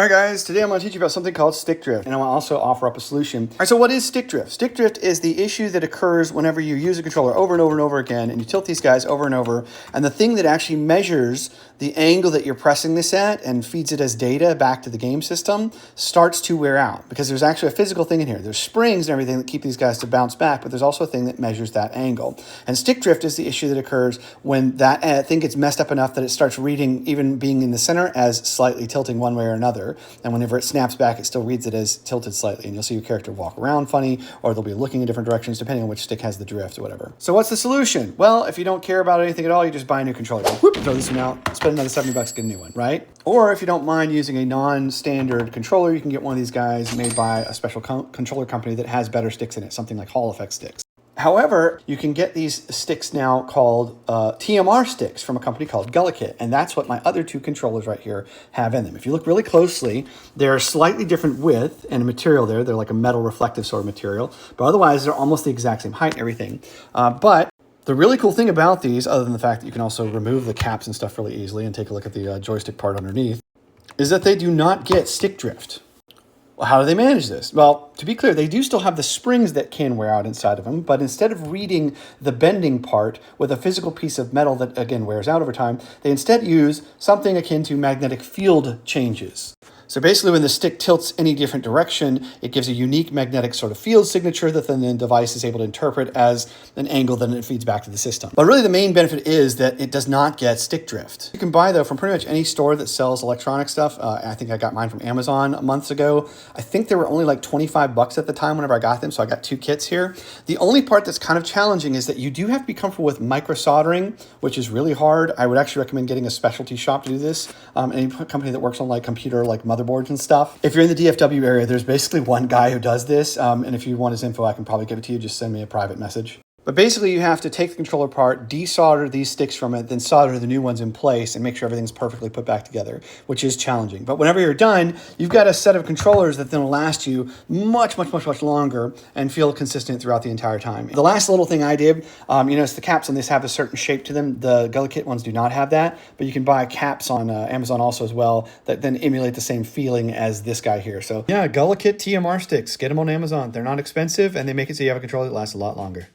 All right, guys, today I'm going to teach you about something called stick drift, and I want to also offer up a solution. All right, so what is stick drift? Stick drift is the issue that occurs whenever you use a controller over and over and over again, and you tilt these guys over and over, and the thing that actually measures the angle that you're pressing this at and feeds it as data back to the game system starts to wear out, because there's actually a physical thing in here. There's springs and everything that keep these guys to bounce back, but there's also a thing that measures that angle. And stick drift is the issue that occurs when that thing gets messed up enough that it starts reading, even being in the center, as slightly tilting one way or another. And whenever it snaps back, it still reads it as tilted slightly. And you'll see your character walk around funny, or they'll be looking in different directions depending on which stick has the drift or whatever. So what's the solution? Well, if you don't care about anything at all, you just buy a new controller. Whoop, throw this one out, spend another $70, get a new one, right? Or if you don't mind using a non-standard controller, you can get one of these guys made by a special controller company that has better sticks in it, something like Hall Effect sticks. However, you can get these sticks now called TMR sticks from a company called GullaKit, and that's what my other two controllers right here have in them. If you look really closely, they're slightly different width and material there. They're like a metal reflective sort of material, but otherwise they're almost the exact same height and everything. But the really cool thing about these, other than the fact that you can also remove the caps and stuff really easily and take a look at the joystick part underneath, is that they do not get stick drift. Well, how do they manage this? Well, to be clear, they do still have the springs that can wear out inside of them, but instead of reading the bending part with a physical piece of metal that, again, wears out over time, they instead use something akin to magnetic field changes. So basically, when the stick tilts any different direction, it gives a unique magnetic sort of field signature that then the device is able to interpret as an angle that it feeds back to the system. But really, the main benefit is that it does not get stick drift. You can buy, though, from pretty much any store that sells electronic stuff. I think I got mine from Amazon months ago. I think they were only like 25 bucks at the time whenever I got them, so I got two kits here. The only part that's kind of challenging is that you do have to be comfortable with micro soldering, which is really hard. I would actually recommend getting a specialty shop to do this. Any company that works on like computer, like motherboards and stuff. If you're in the DFW area, there's basically one guy who does this. And if you want his info, I can probably give it to you. Just send me a private message. But basically, you have to take the controller apart, desolder these sticks from it, then solder the new ones in place and make sure everything's perfectly put back together, which is challenging. But whenever you're done, you've got a set of controllers that then will last you much longer and feel consistent throughout the entire time. The last little thing I did, you notice the caps on this have a certain shape to them. The GullaKit ones do not have that, but you can buy caps on Amazon also as well that then emulate the same feeling as this guy here. So yeah, GullaKit TMR sticks, get them on Amazon. They're not expensive and they make it so you have a controller that lasts a lot longer.